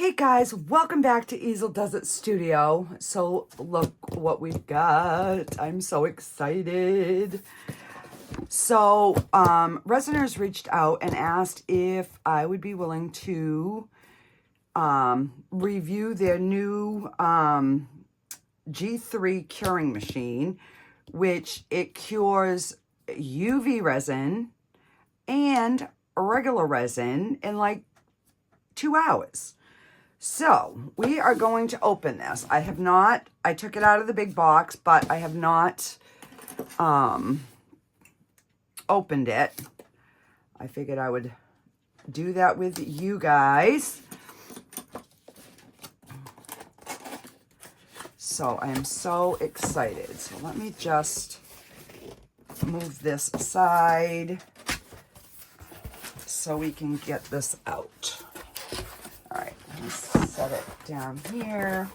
Hey guys, welcome back to Easeldoesitstudio. So look what we've got. I'm so excited. So Resiners reached out and asked if I would be willing to review their new G3 curing machine, which it cures UV resin and regular resin in like 2 hours. So we are going to open this. I took it out of the big box, but I have not opened it. I figured I would do that with you guys. So I am so excited. So let me just move this aside so we can get this out. All right, let's set it down here.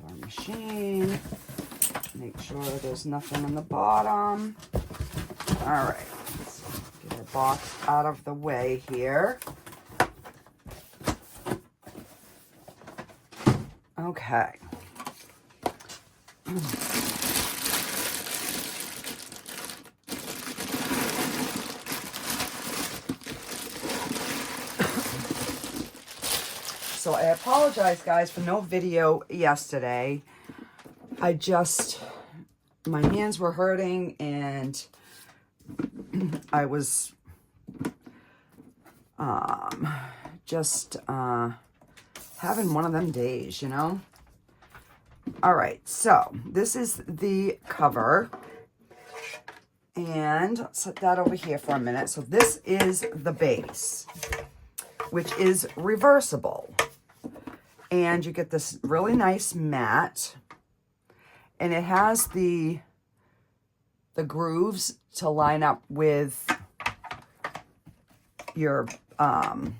Our machine. Make sure there's nothing on the bottom. All right, let's get our box out of the way here. Okay. So I apologize, guys, for no video yesterday. My hands were hurting and I was just having one of them days, you know? All right, so this is the cover. And I'll set that over here for a minute. So this is the base, which is reversible. And you get this really nice matte. And it has the grooves to line up with your, bottom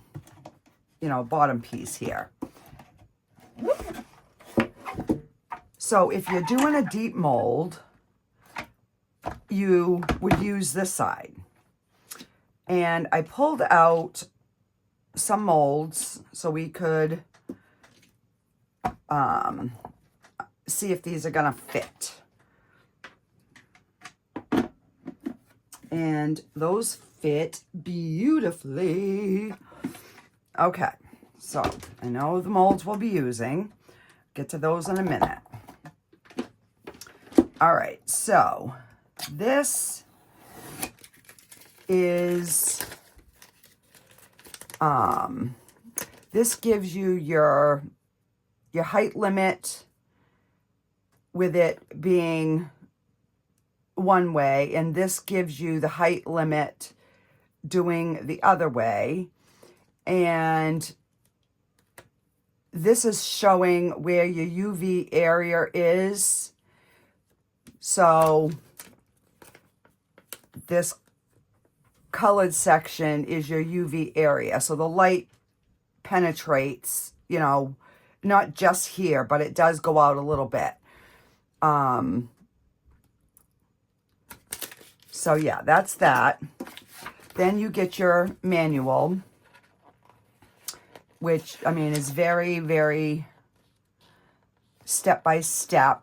piece here. So if you're doing a deep mold, you would use this side. And I pulled out some molds so we could see if these are gonna fit. And those fit beautifully. Okay, so I know the molds we'll be using. Get to those in a minute. All right, so this is, this gives you your height limit with it being one way, and this gives you the height limit doing the other way. And this is showing where your UV area is. So this colored section is your UV area. So the light penetrates, not just here, but it does go out a little bit. So yeah, that's that. Then you get your manual, which, is very, very step-by-step.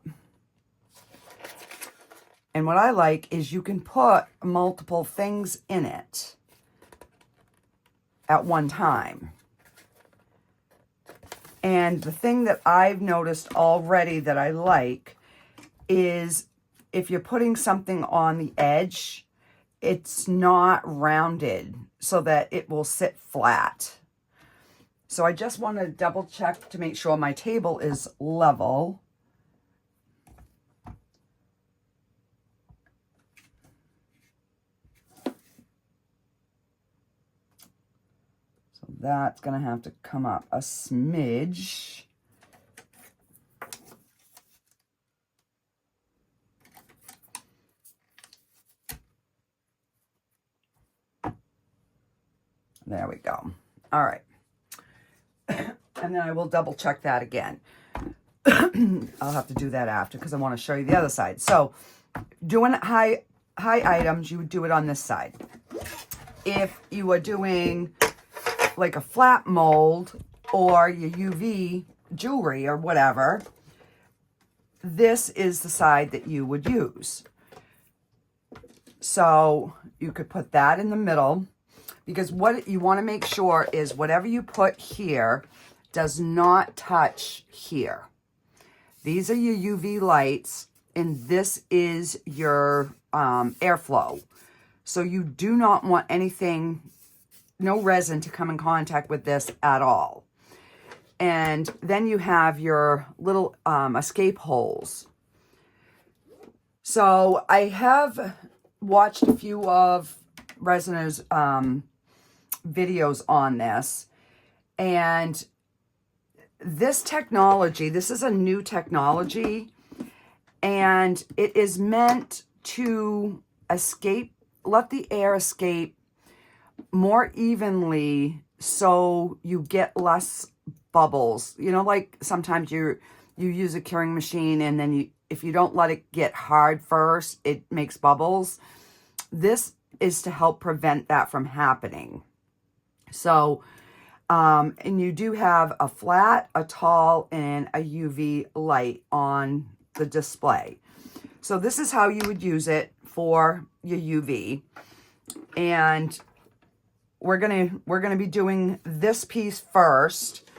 And what I like is you can put multiple things in it at one time. And the thing that I've noticed already that I like is if you're putting something on the edge, it's not rounded so that it will sit flat. So I just want to double check to make sure my table is level. So that's going to have to come up a smidge. There we go. All right. And then I will double check that again. I'll have to do that after because I want to show you the other side. So doing high items, you would do it on this side. If you were doing like a flat mold or your UV jewelry or whatever, this is the side that you would use. So you could put that in the middle, because what you want to make sure is whatever you put here does not touch here. These are your UV lights, and this is your airflow. So you do not want anything, no resin to come in contact with this at all. And then you have your little escape holes. So I have watched a few of Resiners videos on this, and this technology, this is a new technology, and it is meant to escape, let the air escape more evenly so you get less bubbles. You know, like sometimes you use a curing machine and then if you don't let it get hard first, it makes bubbles. This is to help prevent that from happening. So, and you do have a flat, a tall, and a UV light on the display. So this is how you would use it for your UV. And we're gonna be doing this piece first,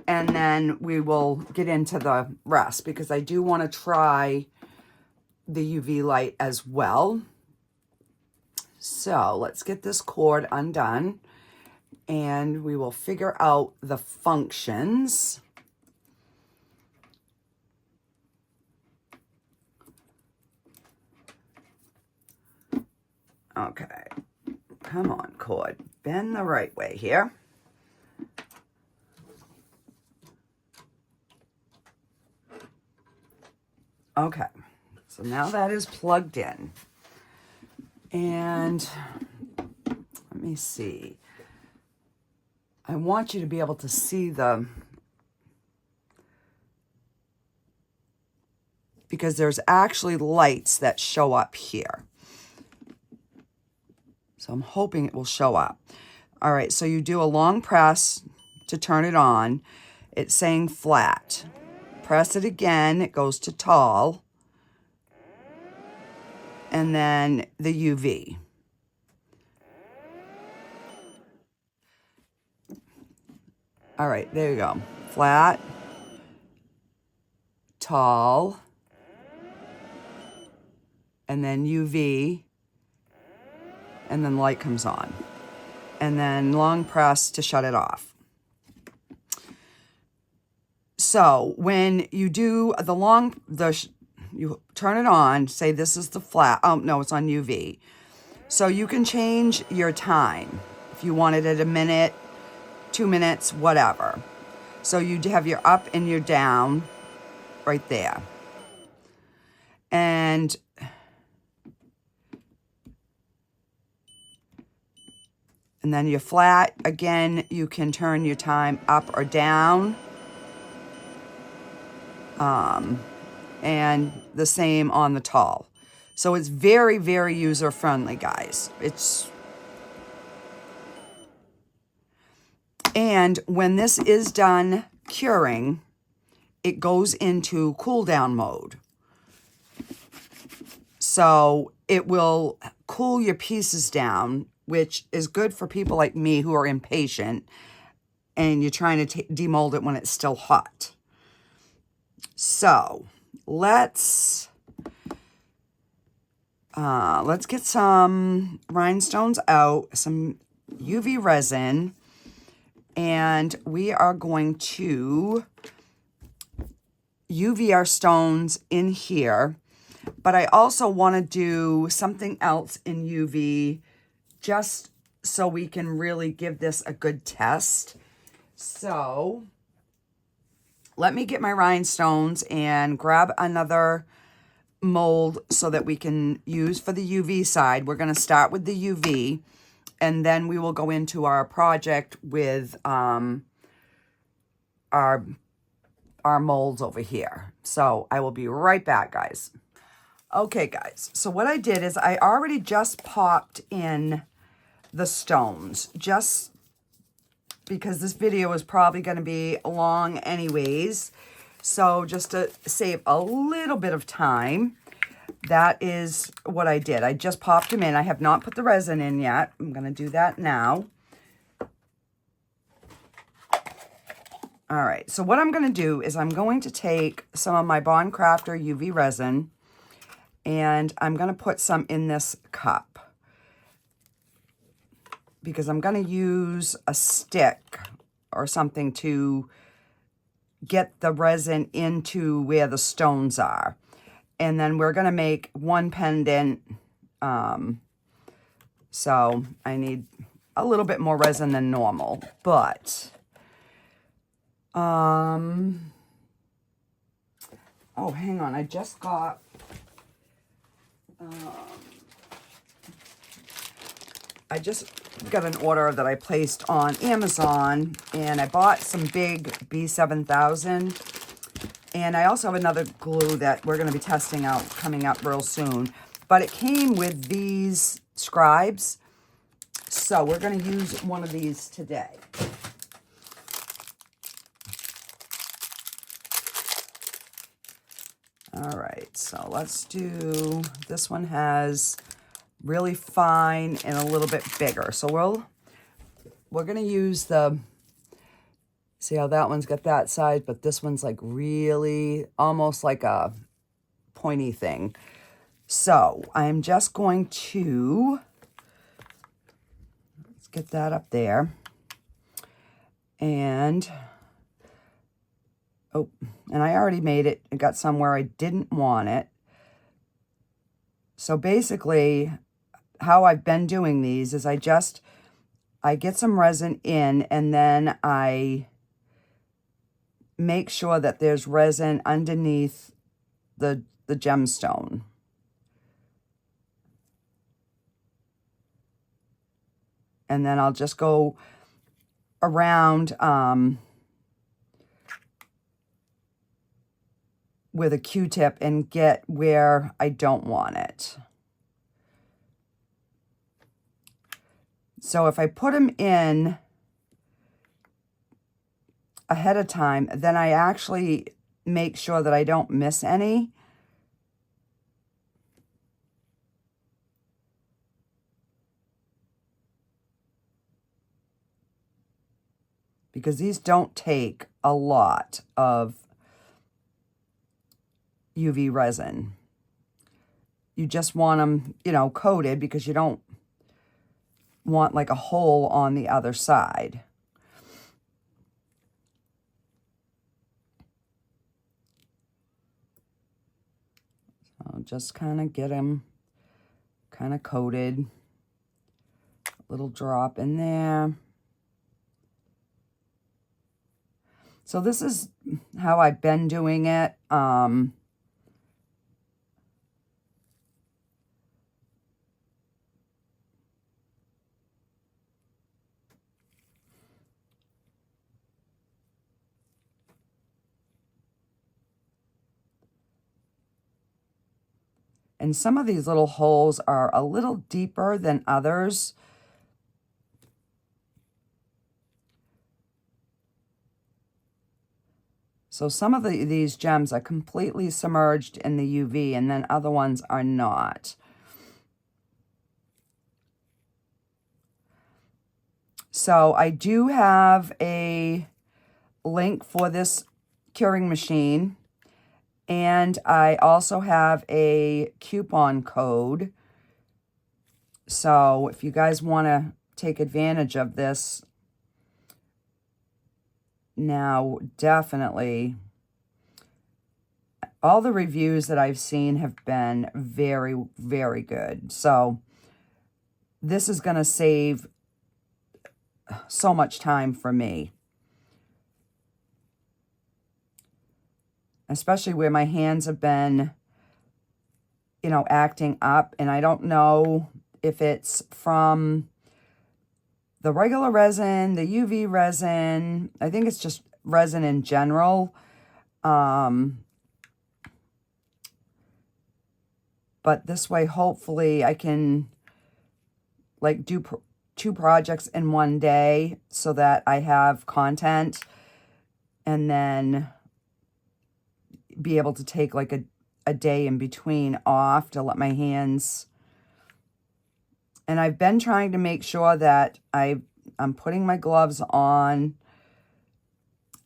and then we will get into the rest, because I do want to try the UV light as well. So let's get this cord undone, and we will figure out the functions. Okay, come on, cord, bend the right way here. Okay, so now that is plugged in. And let me see. I want you to be able to see because there's actually lights that show up here. So I'm hoping it will show up. All right, so you do a long press to turn it on. It's saying flat. Press it again, it goes to tall. And then the UV. All right, there you go. Flat, tall, and then UV, and then light comes on. And then long press to shut it off. So when you do you turn it on, say this is the flat, oh no, it's on UV. So you can change your time. If you want it at a minute, 2 minutes, whatever. So you have your up and your down right there. And then your flat, again, you can turn your time up or down. And the same on the tall. So it's very, very user-friendly, guys. And when this is done curing, it goes into cool down mode. So it will cool your pieces down, which is good for people like me who are impatient and you're trying to demold it when it's still hot. So let's get some rhinestones out, some UV resin, and we are going to UV our stones in here. But I also want to do something else in UV just so we can really give this a good test. So let me get my rhinestones and grab another mold so that we can use for the UV side. We're going to start with the UV, and then we will go into our project with our our molds over here. So I will be right back, guys. Okay, guys, so what I did is I already just popped in the stones, just because this video is probably going to be long anyways. So just to save a little bit of time, that is what I did. I just popped them in. I have not put the resin in yet. I'm going to do that now. All right, so what I'm going to do is I'm going to take some of my Bond Craftor UV resin, and I'm going to put some in this cup because I'm going to use a stick or something to get the resin into where the stones are. And then we're going to make one pendant. So I need a little bit more resin than normal, but oh, hang on. I just got an order that I placed on Amazon, and I bought some big B7000, and I also have another glue that we're going to be testing out coming up real soon, but it came with these scribes, so we're going to use one of these today. All right, so let's do, this one has really fine and a little bit bigger. So we're going to use the, see how that one's got that size, but this one's like really almost like a pointy thing. So I'm just going to, let's get that up there. And, oh, and I already made it. It got somewhere I didn't want it. So basically, how I've been doing these is I get some resin in, and then I make sure that there's resin underneath the gemstone. And then I'll just go around with a Q-tip and get where I don't want it. So if I put them in ahead of time, then I actually make sure that I don't miss any. Because these don't take a lot of UV resin. You just want them, you know, coated because you don't want like a hole on the other side. So just kind of get them kind of coated. A little drop in there. So this is how I've been doing it. And some of these little holes are a little deeper than others. So some of these gems are completely submerged in the UV, and then other ones are not. So I do have a link for this curing machine. And I also have a coupon code. So if you guys want to take advantage of this now, definitely. All the reviews that I've seen have been very, very good. So this is going to save so much time for me. Especially where my hands have been, you know, acting up. And I don't know if it's from the regular resin, the UV resin. I think it's just resin in general. But this way, hopefully, I can like do two projects in one day so that I have content, and then be able to take like a day in between off to let my hands. And I've been trying to make sure that I'm putting my gloves on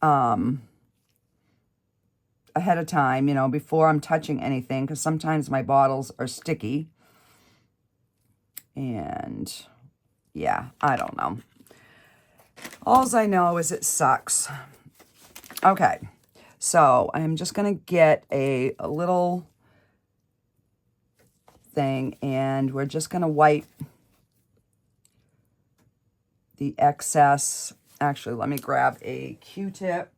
ahead of time, you know, before I'm touching anything, because sometimes my bottles are sticky. And yeah, I don't know. All I know is it sucks. Okay, so I'm just going to get a little thing, and we're just going to wipe the excess. Actually, let me grab a Q-tip.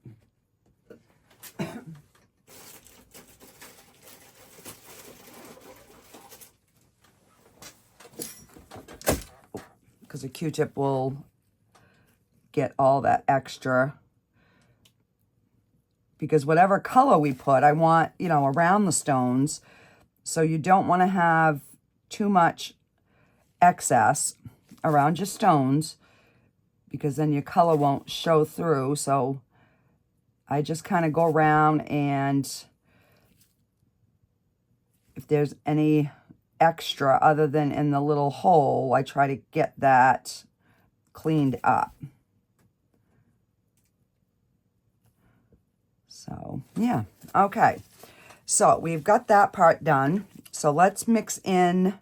Because a Q-tip will get all that extra. Because whatever color we put, I want, you know, around the stones. So you don't want to have too much excess around your stones, because then your color won't show through. So I just kind of go around, and if there's any extra other than in the little hole, I try to get that cleaned up. So yeah, okay, so we've got that part done. So let's mix in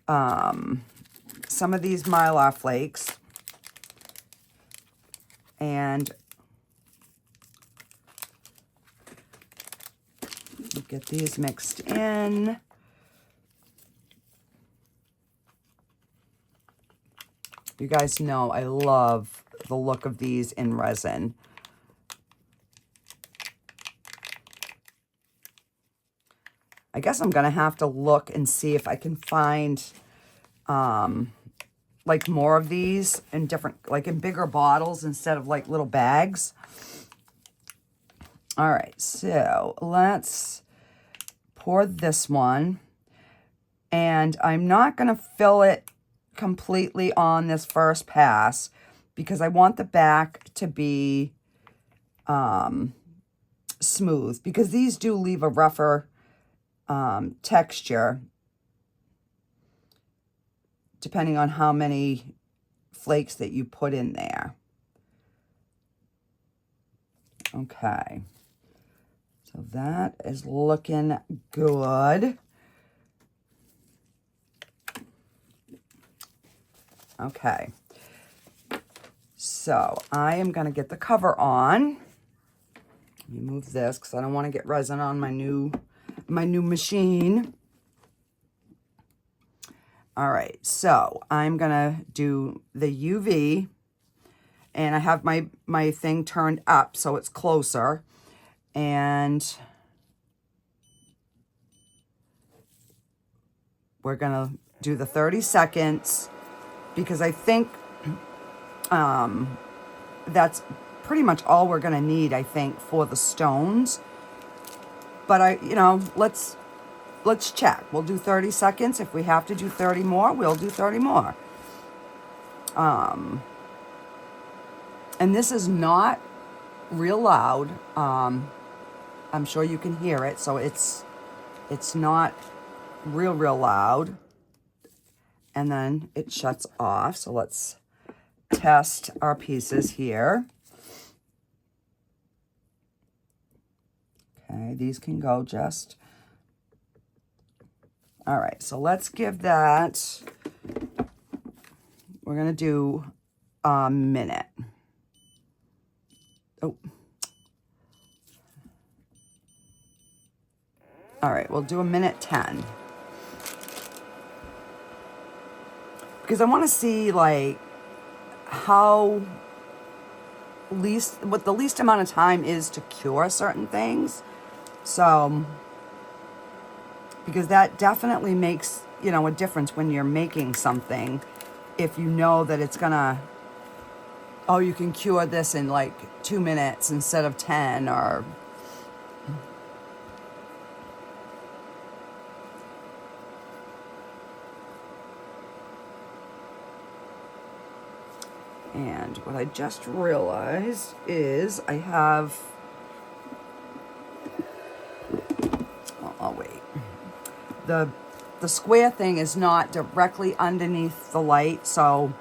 some of these Mylar flakes, and get these mixed in. You guys know I love the look of these in resin. I guess I'm going to have to look and see if I can find like more of these in different, like in bigger bottles instead of like little bags. All right, so let's pour this one. And I'm not going to fill it completely on this first pass, because I want the back to be smooth, because these do leave a rougher texture depending on how many flakes that you put in there. Okay, so that is looking good. Okay, so I am going to get the cover on. Let me move this because I don't want to get resin on my new machine. All right, so I'm going to do the UV, and I have my thing turned up so it's closer, and we're going to do the 30 seconds. Because I think that's pretty much all we're going to need, I think, for the stones. But you know, let's check. We'll do 30 seconds. If we have to do 30 more, we'll do 30 more. And this is not real loud. I'm sure you can hear it, so it's not real loud. And then it shuts off. So let's test our pieces here. Okay, these can go just. All right, so let's give that, we're going to do a minute. Oh. All right, we'll do a minute 10. Because I want to see like what the least amount of time is to cure certain things. So, because that definitely makes, you know, a difference when you're making something. If you know that it's gonna oh, you can cure this in like 2 minutes instead of 10, or and what I just realized is I have, oh wait, the square thing is not directly underneath the light, so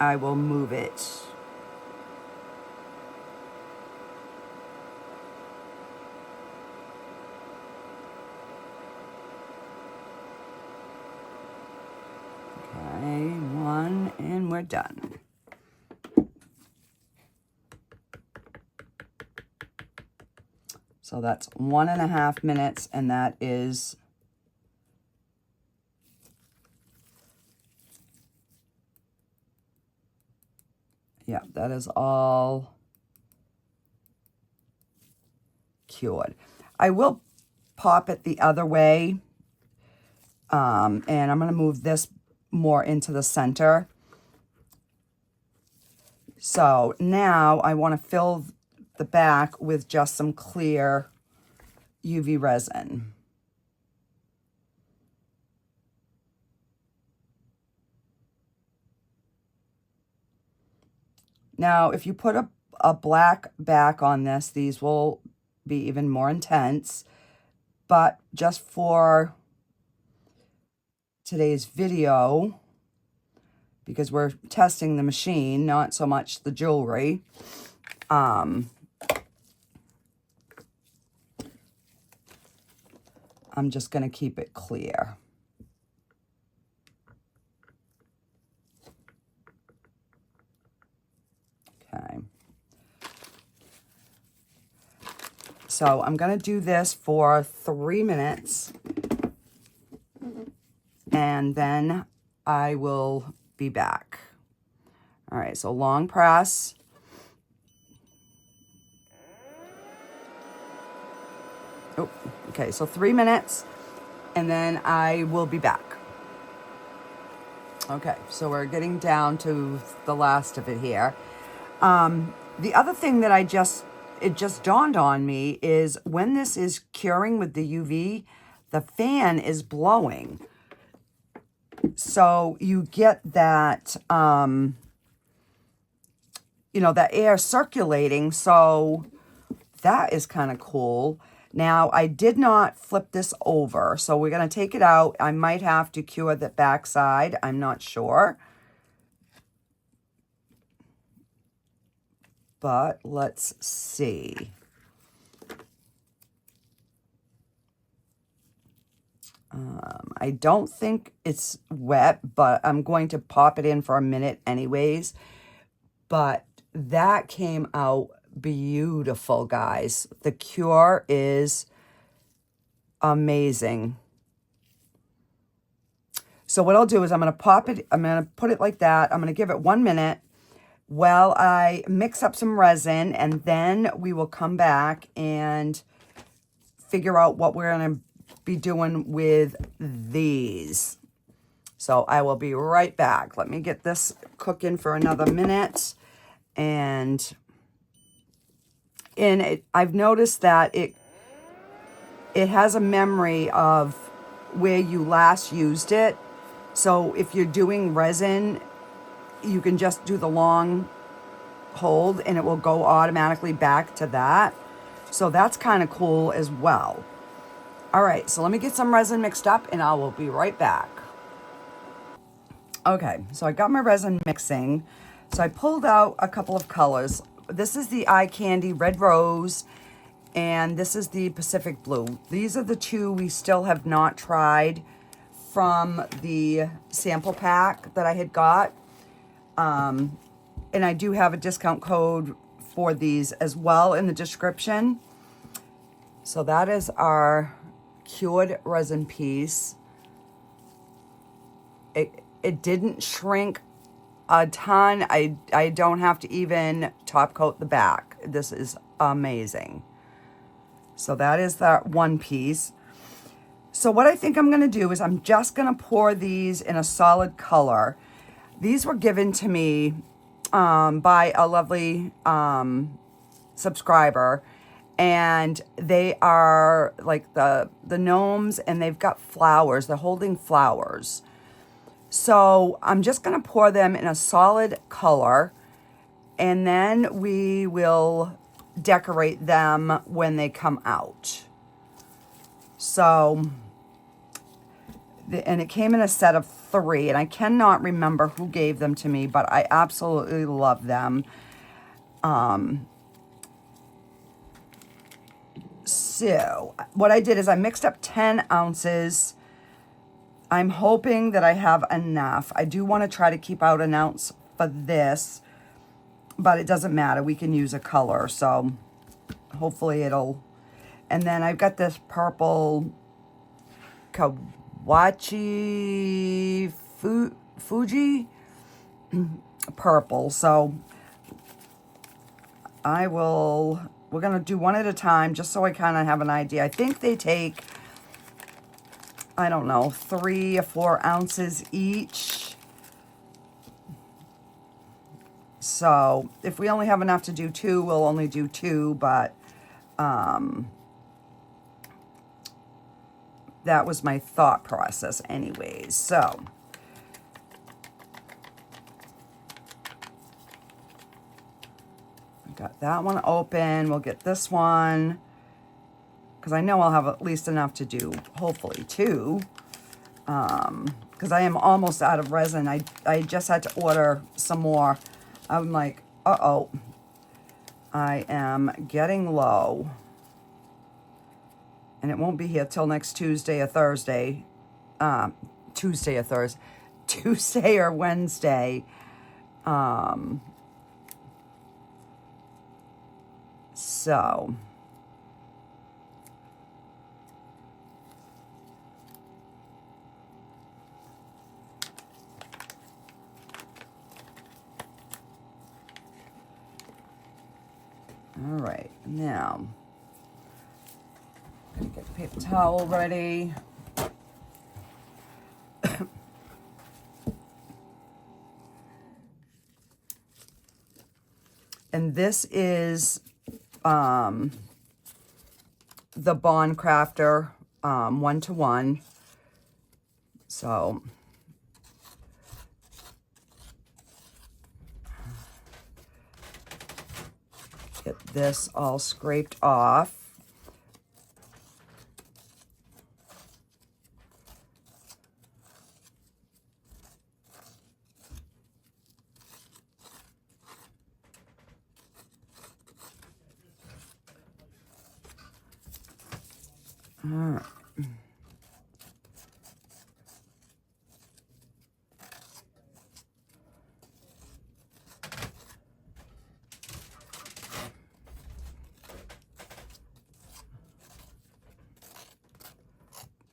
I will move it. Okay, one, and we're done. So that's 1.5 minutes, and that is that is all cured. I will pop it the other way, and I'm going to move this more into the center. So now I want to fill the back with just some clear UV resin. Now, if you put a black back on this, these will be even more intense. But just for today's video, because we're testing the machine, not so much the jewelry, I'm just going to keep it clear. Okay. So I'm going to do this for 3 minutes, and then I will be back. All right, so long press. Oh, okay, so 3 minutes, and then I will be back. Okay, so we're getting down to the last of it here. The other thing that it just dawned on me is when this is curing with the UV, the fan is blowing. So you get that, that air circulating. So that is kind of cool. Now, I did not flip this over, so we're going to take it out. I might have to cure the back side. I'm not sure. But let's see. I don't think it's wet, but I'm going to pop it in for a minute anyways. But that came out beautiful, guys. The cure is amazing. So what I'll do is I'm going to pop it, I'm going to put it like that. I'm going to give it 1 minute while I mix up some resin, and then we will come back and figure out what we're going to be doing with these. So I will be right back. Let me get this cooking for another minute. And I've noticed that it has a memory of where you last used it. So if you're doing resin, you can just do the long hold and it will go automatically back to that. So that's kind of cool as well. All right, so let me get some resin mixed up and I will be right back. Okay, so I got my resin mixing. So I pulled out a couple of colors. This is the Eye Candy Red Rose, and this is the Pacific Blue. These are the two we still have not tried from the sample pack that I had got. And I do have a discount code for these as well in the description. So that is our cured resin piece. It didn't shrink a ton. I don't have to even top coat the back. This is amazing. So that is that one piece. So what I think I'm going to do is I'm just going to pour these in a solid color. These were given to me by a lovely subscriber, and they are like the gnomes, and they've got flowers. They're holding flowers. So I'm just going to pour them in a solid color, and then we will decorate them when they come out. So, and it came in a set of 3, and I cannot remember who gave them to me, but I absolutely love them. So what I did is I mixed up 10 ounces. I'm hoping that I have enough. I do want to try to keep out an ounce for this, but it doesn't matter. We can use a color, so hopefully it'll. And then I've got this purple Kawachi Fuji purple. So we're going to do one at a time just so I kind of have an idea. I think they take, I don't know, 3 or 4 ounces each. So if we only have enough to do 2, we'll only do 2, but that was my thought process anyways. So I got that one open. We'll get this one, because I know I'll have at least enough to do, hopefully 2, because I am almost out of resin. I just had to order some more. I'm like, uh-oh, I am getting low. And it won't be here till next Tuesday or Thursday. Tuesday or Wednesday. So. All right, now. Get the paper towel ready. And this is the Bond Craftor 1-to-1. So get this all scraped off. All right.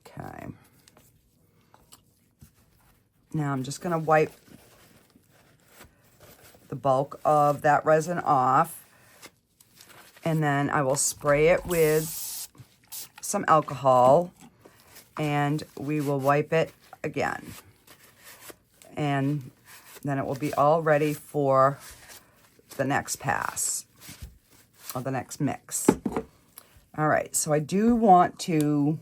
Okay. Now I'm just going to wipe the bulk of that resin off, and then I will spray it with some alcohol, and we will wipe it again, and then it will be all ready for the next pass or the next mix. All right, so I do want to,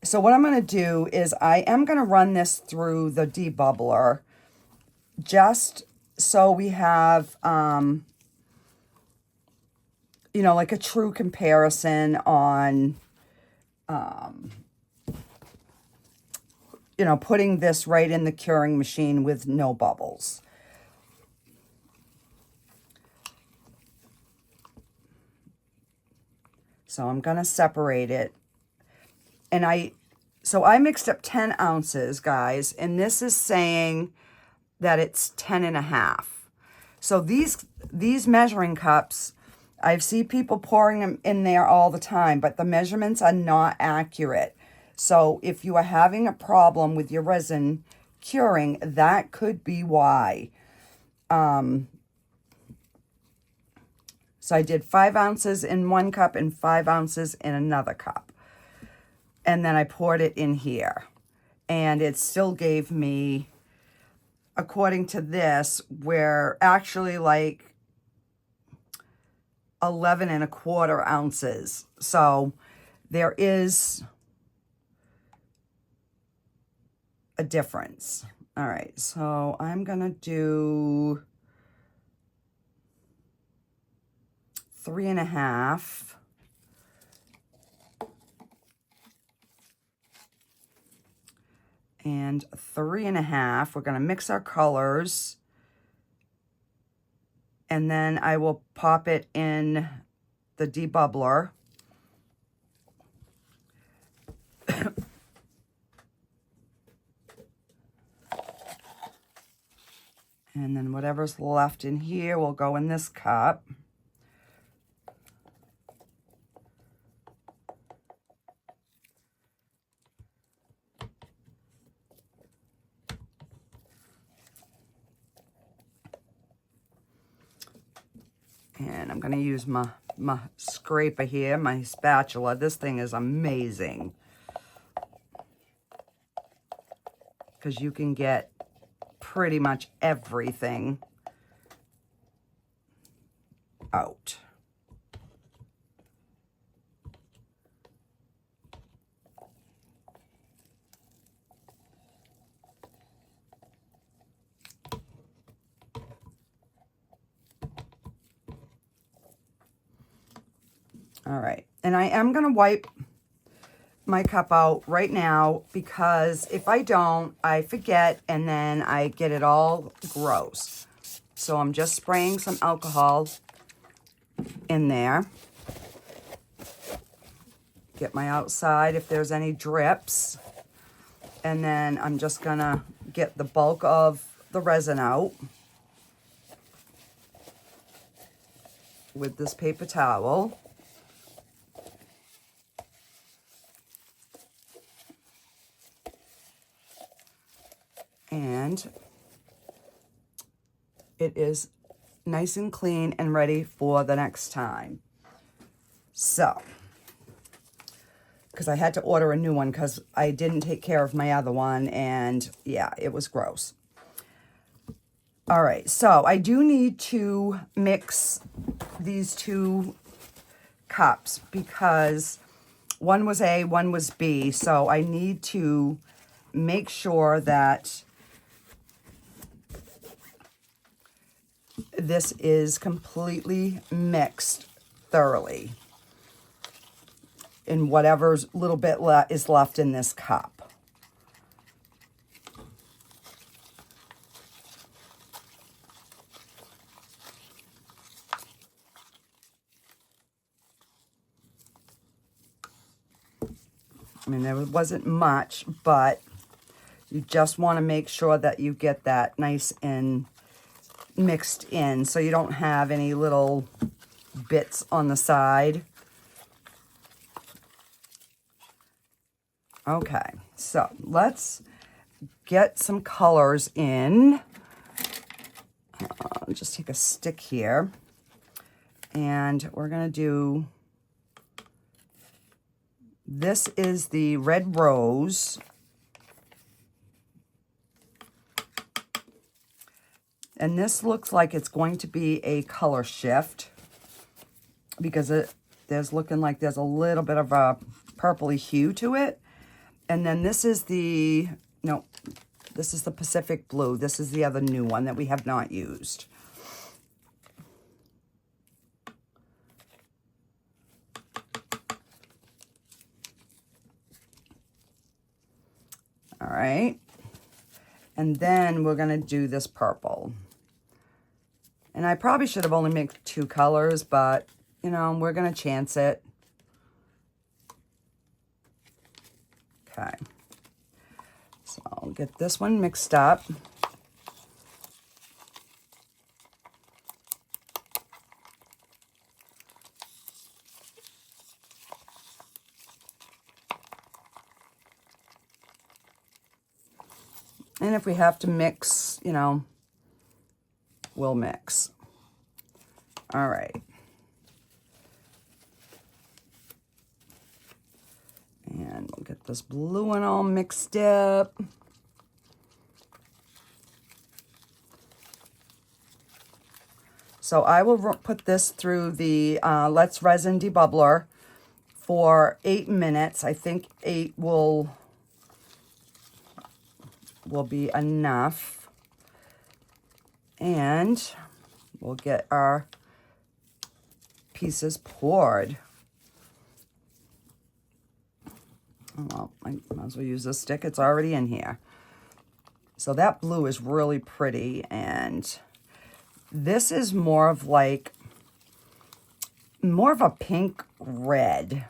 so what I'm going to do is I am going to run this through the debubbler just so we have you know, like a true comparison on, you know, putting this right in the curing machine with no bubbles. So I'm going to separate it. And so I mixed up 10 ounces, guys, and this is saying that it's 10.5. So these measuring cups, I see people pouring them in there all the time, but the measurements are not accurate. So if you are having a problem with your resin curing, that could be why. So I did 5 ounces in one cup and 5 ounces in another cup. And then I poured it in here. And it still gave me according to this, we're actually like 11 1/4 ounces. So there is a difference. All right, so I'm gonna do 3.5. And 3.5. We're gonna mix our colors. And then I will pop it in the debubbler. And then whatever's left in here will go in this cup. And I'm going to use my scraper here, my spatula. This thing is amazing, because you can get pretty much everything out. All right, and I am going to wipe my cup out right now, because if I don't, I forget, and then I get it all gross. So I'm just spraying some alcohol in there. Get my outside if there's any drips. And then I'm just going to get the bulk of the resin out with this paper towel. And it is nice and clean and ready for the next time. So, because I had to order a new one because I didn't take care of my other one, and yeah, it was gross. All right, so I do need to mix these two cups because one was A, one was B, so I need to make sure that this is completely mixed thoroughly in whatever's little bit is left in this cup. I mean, there wasn't much, but you just want to make sure that you get that nice and mixed in, so you don't have any little bits on the side. Okay, so let's get some colors in. I'll just take a stick here, and we're going to do, this is the Red Rose. And this looks like it's going to be a Colorshift, because there's looking like there's a little bit of a purpley hue to it. And then this is the, no, this is the Pacific Blue. This is the other new one that we have not used. All right. And then we're going to do this purple. And I probably should have only mixed 2 colors, but, you know, we're going to chance it. Okay. So I'll get this one mixed up. And if we have to mix, you know, we'll mix. All right. And we'll get this blue one all mixed up. So I will put this through the Let's Resin Debubbler for 8 minutes. I think 8 will be enough. And we'll get our pieces poured. Oh, well, I might as well use this stick. It's already in here. So that blue is really pretty, and this is more of a pink red.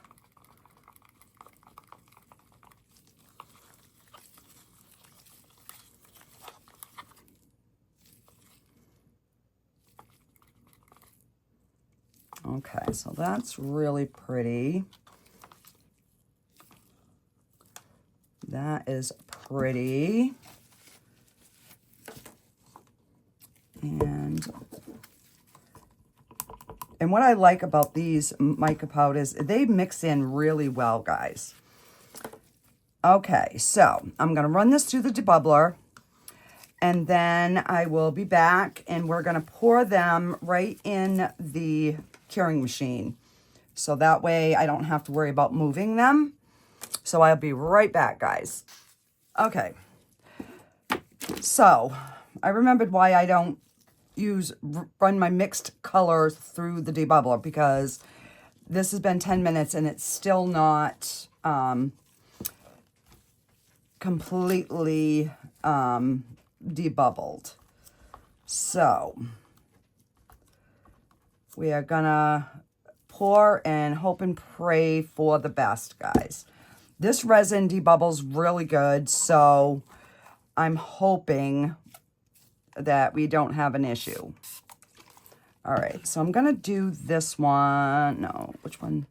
Okay, so that's really pretty. That is pretty. And what I like about these mica powders, they mix in really well, guys. Okay, so I'm going to run this through the debubbler, and then I will be back, and we're going to pour them right in the curing machine. So that way I don't have to worry about moving them. So I'll be right back, guys. Okay. So I remembered why I don't run my mixed colors through the debubbler, because this has been 10 minutes and it's still not completely debubbled. So we are gonna pour and hope and pray for the best, guys. This resin debubbles really good, so I'm hoping that we don't have an issue. All right, so I'm gonna do this one. No, which one?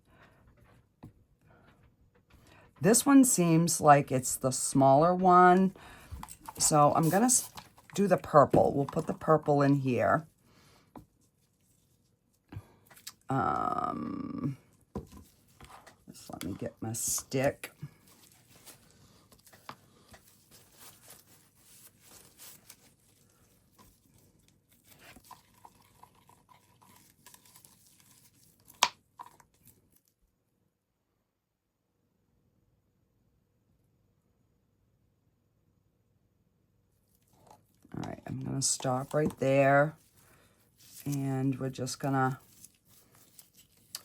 This one seems like it's the smaller one. So I'm gonna do the purple. We'll put the purple in here. Just let me get my stick. All right, I'm gonna stop right there, and we're just gonna,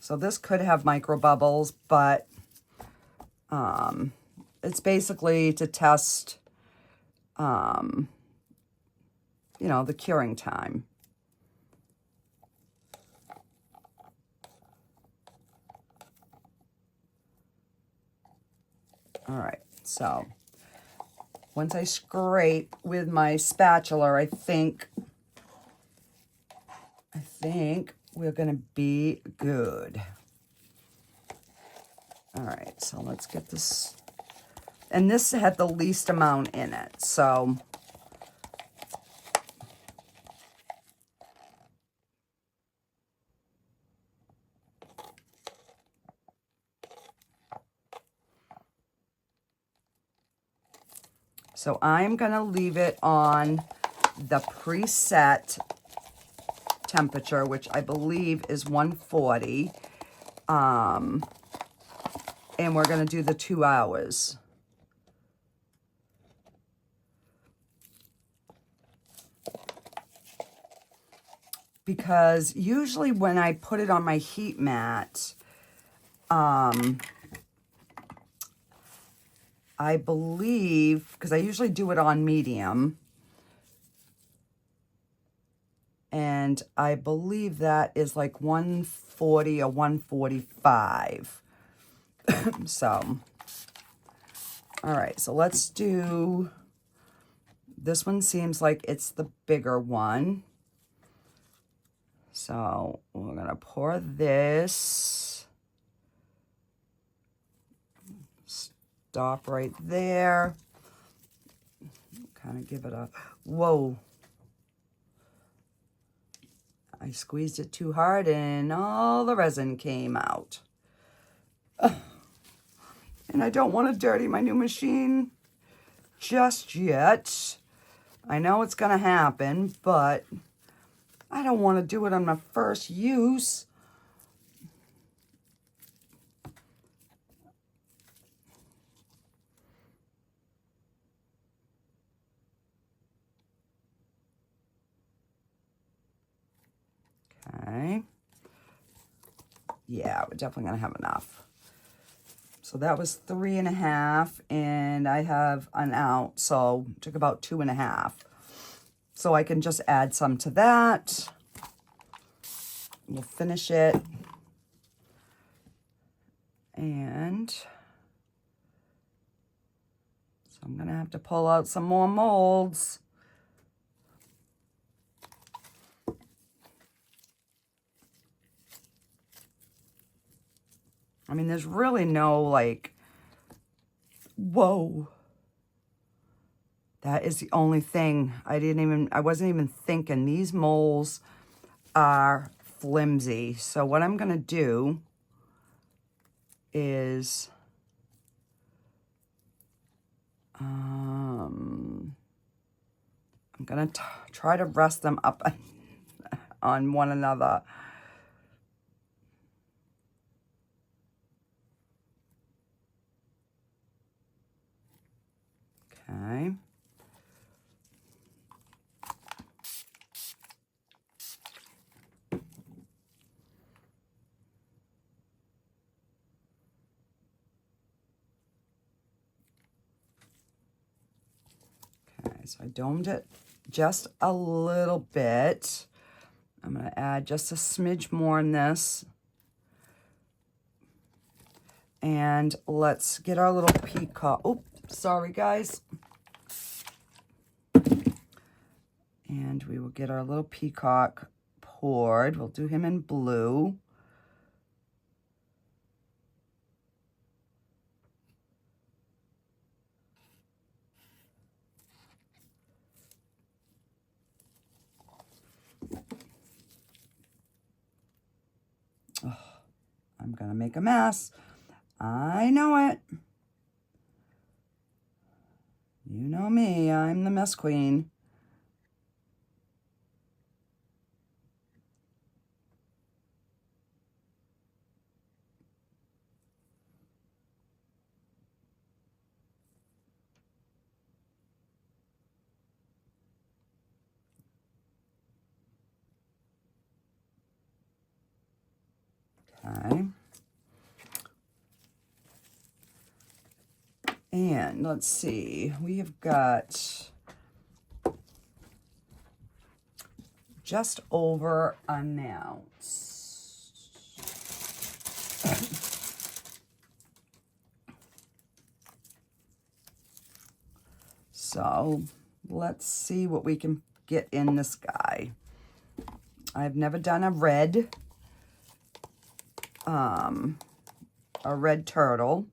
so this could have micro bubbles, but it's basically to test, you know, the curing time. All right, so once I scrape with my spatula, I think we're gonna be good. All right, so let's get this, and this had the least amount in it, so I'm gonna leave it on the preset temperature, which I believe is 140. And we're gonna do the 2 hours. Because usually when I put it on my heat mat, I believe, because I usually do it on medium, and I believe that is like 140 or 145. So, all right, so let's do, this one seems like it's the bigger one. So we're gonna pour this. Stop right there. Kind of give it a, whoa. I squeezed it too hard and all the resin came out. And I don't want to dirty my new machine just yet. I know it's going to happen, but I don't want to do it on my first use. Okay. Yeah, we're definitely going to have enough. So that was 3.5, and I have an out, so it took about 2.5. So I can just add some to that. We'll finish it. And so I'm going to have to pull out some more molds. I mean, there's really no, like, whoa. That is the only thing. I wasn't even thinking. These molds are flimsy. So what I'm going to do is, I'm going to try to rest them up on one another. Okay. Okay, so I domed it just a little bit. I'm going to add just a smidge more in this. And let's get our little peacock. Oh, sorry, guys. And we will get our little peacock poured. We'll do him in blue. Oh, I'm going to make a mess. I know it. You know me. I'm the mess queen. Okay. And let's see. We have got just over an ounce. So let's see what we can get in this guy. I've never done a red turtle.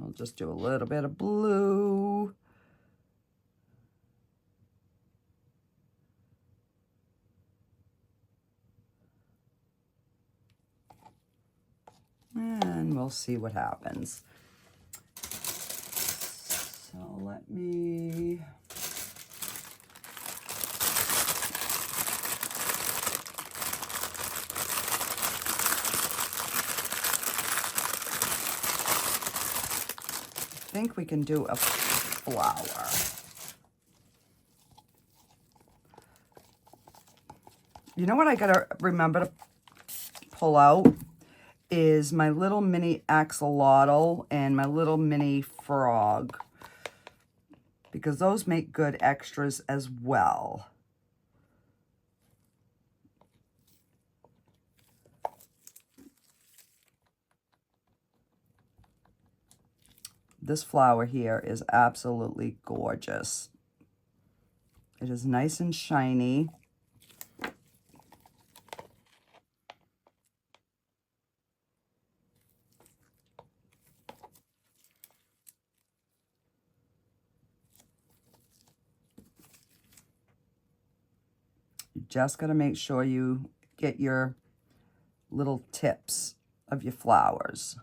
I'll just do a little bit of blue. And we'll see what happens. So let me... I think we can do a flower. You know what I gotta remember to pull out is my little mini axolotl and my little mini frog, because those make good extras as well. this flower here is absolutely gorgeous. It is nice and shiny. You just got to make sure you get your little tips of your flowers.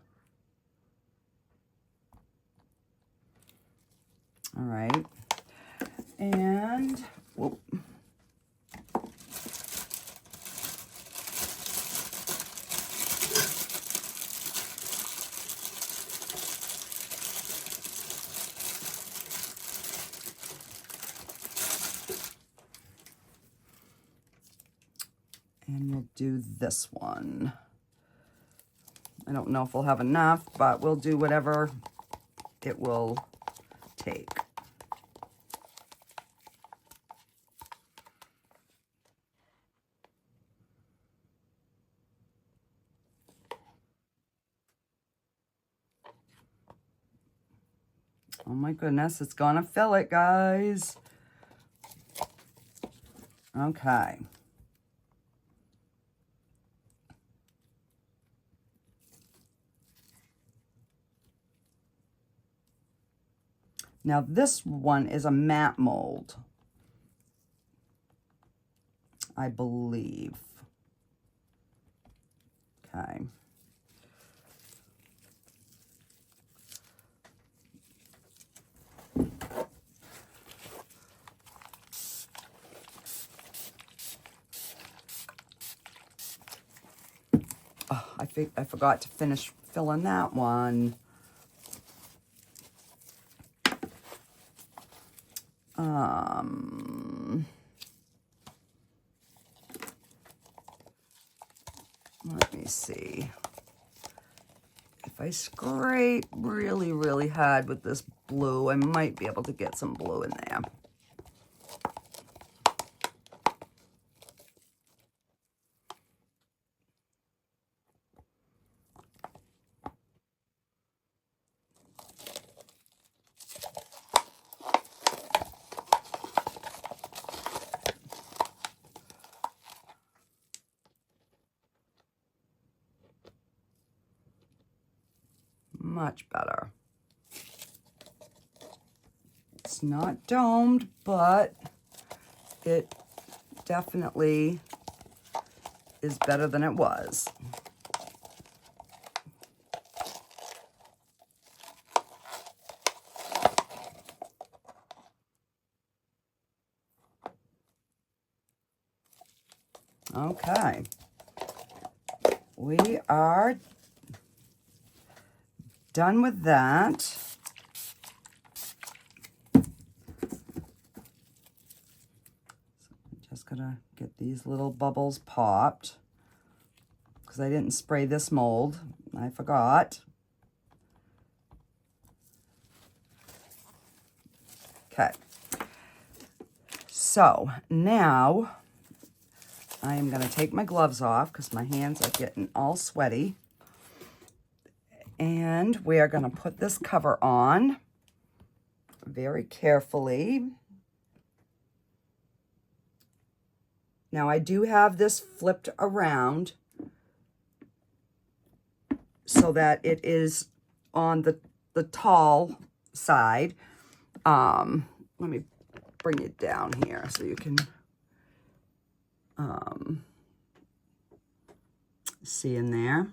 All right. And, whoop. And we'll do this one. I don't know if we'll have enough, but we'll do whatever it will take. Oh my goodness, it's gonna fill it, guys. Okay. Now this one is a matte mold, I believe. Okay. Oh, I forgot to finish filling that one. Let me see. If I scrape really, really hard with this blue, I might be able to get some blue in there. Much better. It's not domed, but it definitely is better than it was. Okay. We are done with that. So I'm just gonna get these little bubbles popped because I didn't spray this mold. I forgot. Okay. So now I am gonna take my gloves off because my hands are getting all sweaty. And we are going to put this cover on very carefully. Now I do have this flipped around so that it is on the tall side. Let me bring it down here so you can see in there.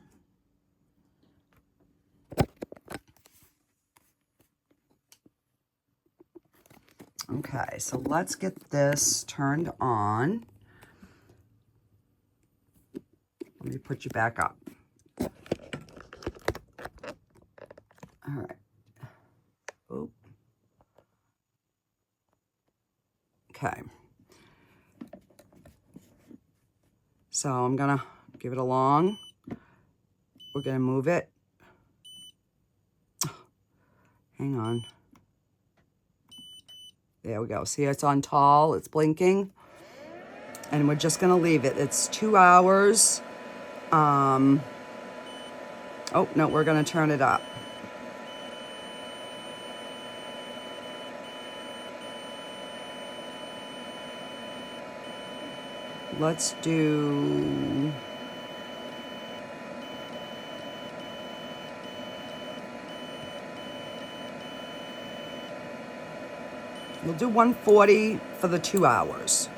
Okay, so let's get this turned on. Let me put you back up. All right. Oop. Okay. So I'm gonna give it a long. We're gonna move it. Hang on. There we go. See, it's on tall, it's blinking. And we're just gonna leave it. It's 2 hours. Oh, no, we're gonna turn it up. Let's do... We'll do 140 for the 2 hours.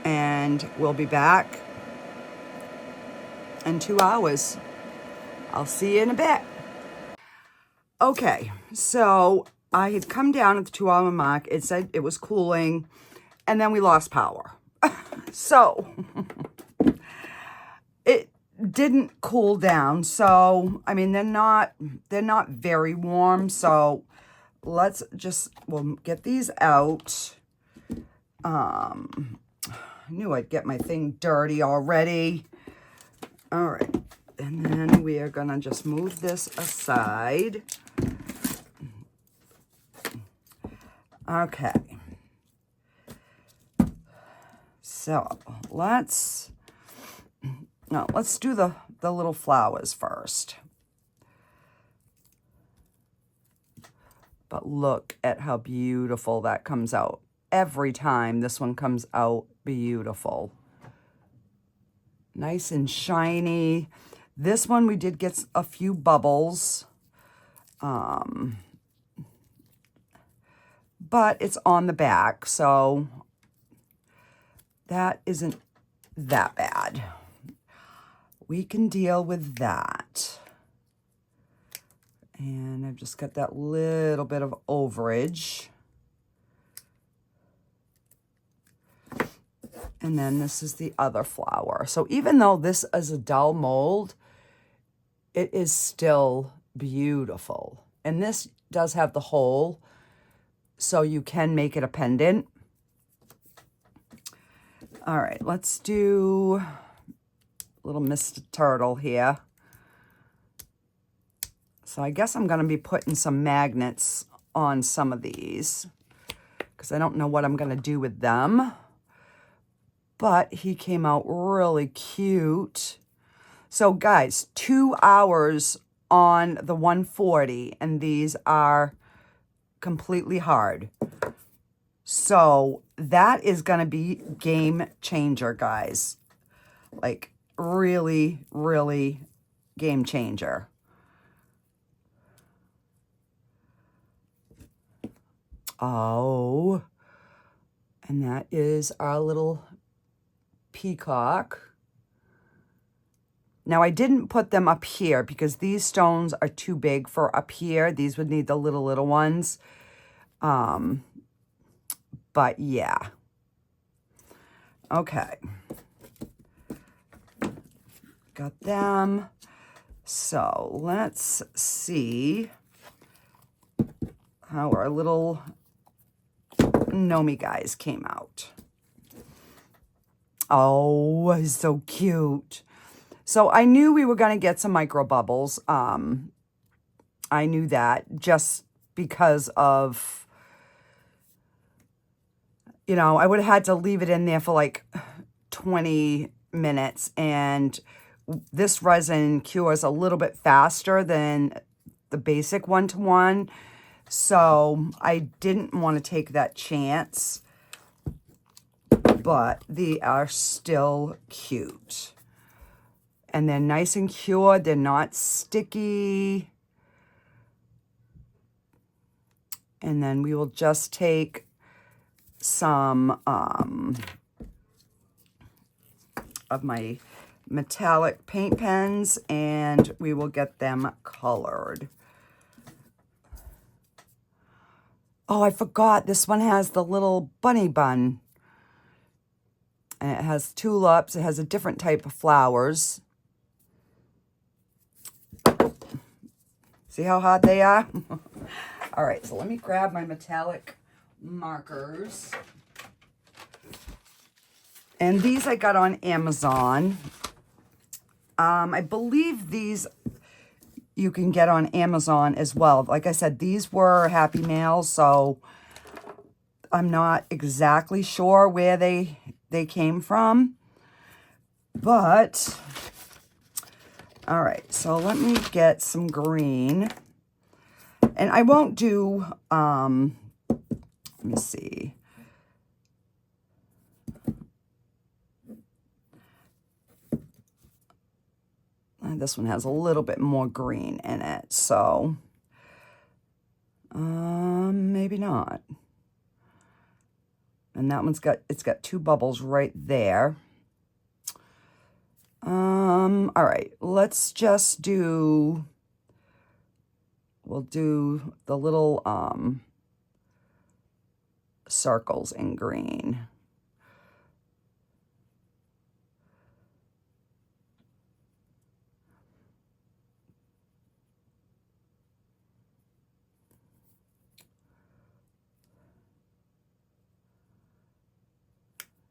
And we'll be back in 2 hours. I'll see you in a bit. Okay, so I had come down at the 2 hour mark. It said it was cooling, and then we lost power. So it didn't cool down. So, I mean, they're not very warm. So let's just, we'll get these out. I knew I'd get my thing dirty already. All right. And then we are going to just move this aside. Okay. So let's do the little flowers first. But look at how beautiful that comes out. Every time this one comes out beautiful. Nice and shiny. This one we did get a few bubbles. But it's on the back, so that isn't that bad. We can deal with that. And I've just got that little bit of overage. And then this is the other flower. So even though this is a dull mold, it is still beautiful. And this does have the hole, so you can make it a pendant. All right, let's do a little Mr. Turtle here. So I guess I'm going to be putting some magnets on some of these because I don't know what I'm going to do with them. But he came out really cute. So guys, 2 hours on the 140, and these are completely hard. So that is going to be game changer, guys. Like really, really game changer. Oh, and that is our little peacock. Now I didn't put them up here because these stones are too big for up here. These would need the little ones. But yeah. Okay. Got them. So let's see how our little Nomi guys came out. Oh, he's so cute. So I knew we were going to get some micro bubbles. I knew that just because of, you know, I would have had to leave it in there for like 20 minutes. And this resin cures a little bit faster than the basic 1-to-1. So I didn't want to take that chance. But they are still cute. And they're nice and cured. They're not sticky. And then we will just take some of my metallic paint pens and we will get them colored. Oh, I forgot. This one has the little bunny bun. And it has tulips. It has a different type of flowers. See how hot they are? All right, so let me grab my metallic markers. And these I got on Amazon. I believe these you can get on Amazon as well. Like I said, these were Happy Mails, so I'm not exactly sure where they came from. But, all right, so let me get some green. And I won't do, let me see. This one has a little bit more green in it, so maybe not. And that one's it's got two bubbles right there. All right, let's just do, we'll do the little circles in green.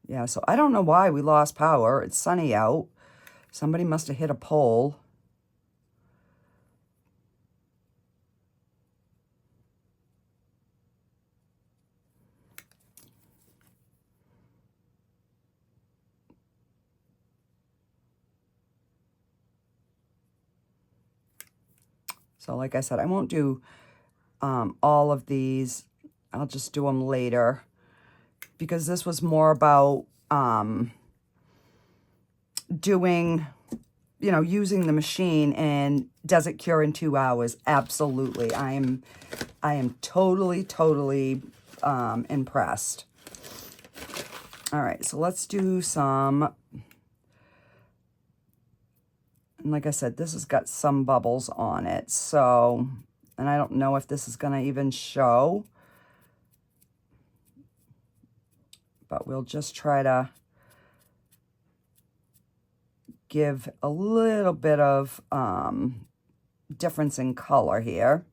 Yeah, so I don't know why we lost power. It's sunny out. Somebody must have hit a pole. So like I said, I won't do all of these. I'll just do them later, because this was more about doing, you know, using the machine. And does it cure in 2 hours? Absolutely. I am totally impressed. All right, so let's do some, and like I said, this has got some bubbles on it, so, and I don't know if this is gonna even show, but we'll just try to give a little bit of difference in color here.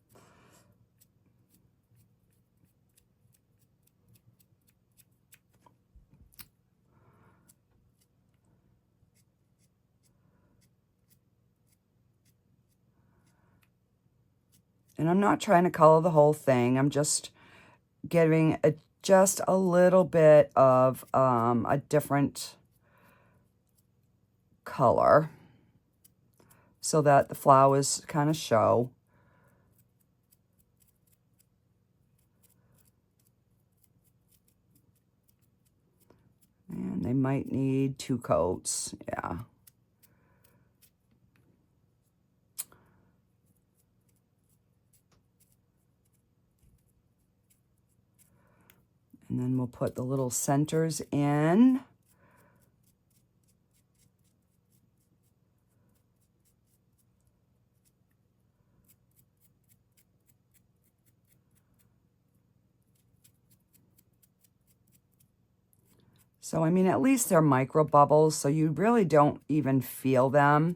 And I'm not trying to color the whole thing. I'm just giving just a little bit of a different color so that the flowers kind of show. And they might need 2 coats, yeah. And then we'll put the little centers in. So, I mean, at least they're micro bubbles, so you really don't even feel them.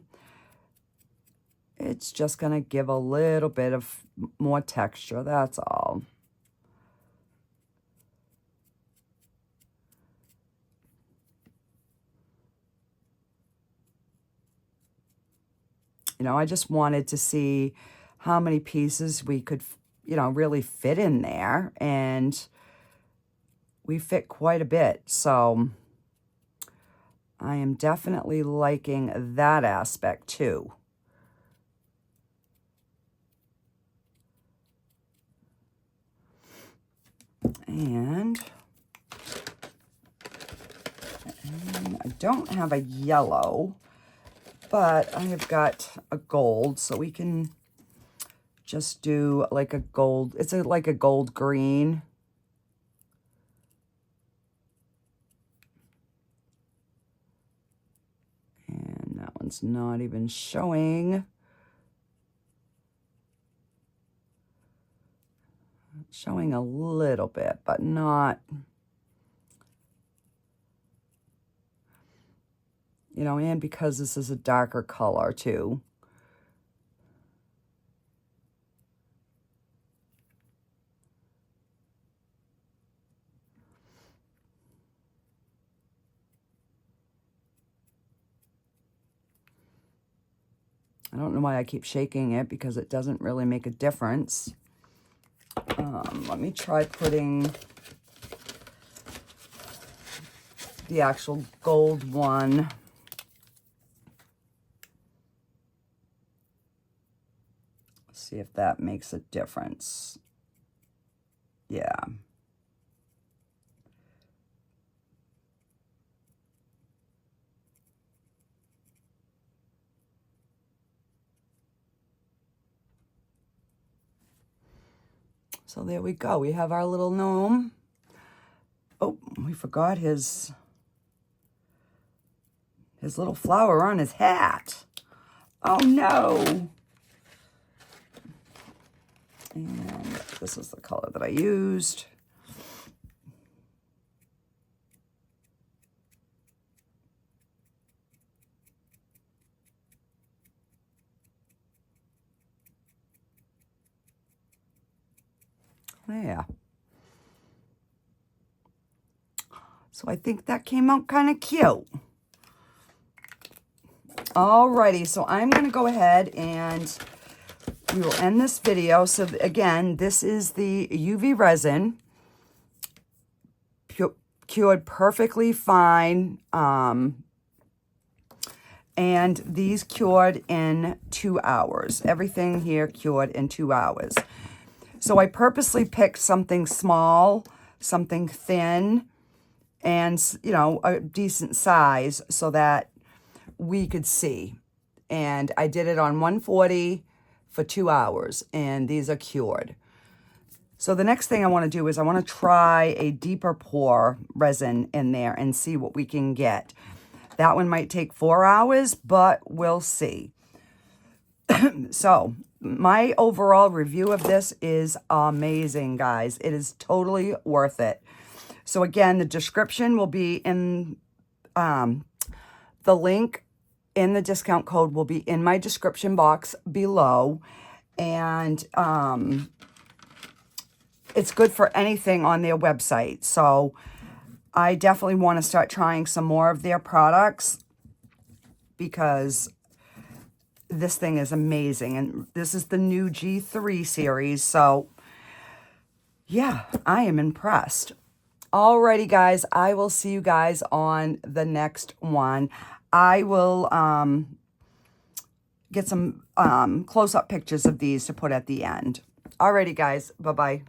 It's just going to give a little bit of more texture, that's all. You know, I just wanted to see how many pieces we could, you know, really fit in there. And we fit quite a bit. So I am definitely liking that aspect too. And I don't have a yellow, but I have got a gold, so we can just do like a gold. It's like a gold green. And that one's not even showing. Showing a little bit, but not, you know, and because this is a darker color too. I don't know why I keep shaking it, because it doesn't really make a difference. Let me try putting the actual gold one. See if that makes a difference. Yeah. So there we go. We have our little gnome. Oh, we forgot his little flower on his hat. Oh no. And this is the color that I used. Yeah. So I think that came out kind of cute. Alrighty, so I'm going to go ahead and we will end this video. So again, this is the UV resin. Cured perfectly fine. And these cured in 2 hours. Everything here cured in 2 hours. So I purposely picked something small, something thin, and, you know, a decent size so that we could see. And I did it on 140 for 2 hours, and these are cured. So the next thing I want to do is I want to try a deeper pour resin in there and see what we can get. That one might take 4 hours, but we'll see. So my overall review of this is amazing, guys. It is totally worth it. So again, the description will be in, the link in the discount code will be in my description box below. And it's good for anything on their website. So I definitely want to start trying some more of their products because this thing is amazing. And this is the new G3 series. So yeah, I am impressed. Alrighty, guys, I will see you guys on the next one. I will get some close-up pictures of these to put at the end. Alrighty, guys, bye-bye.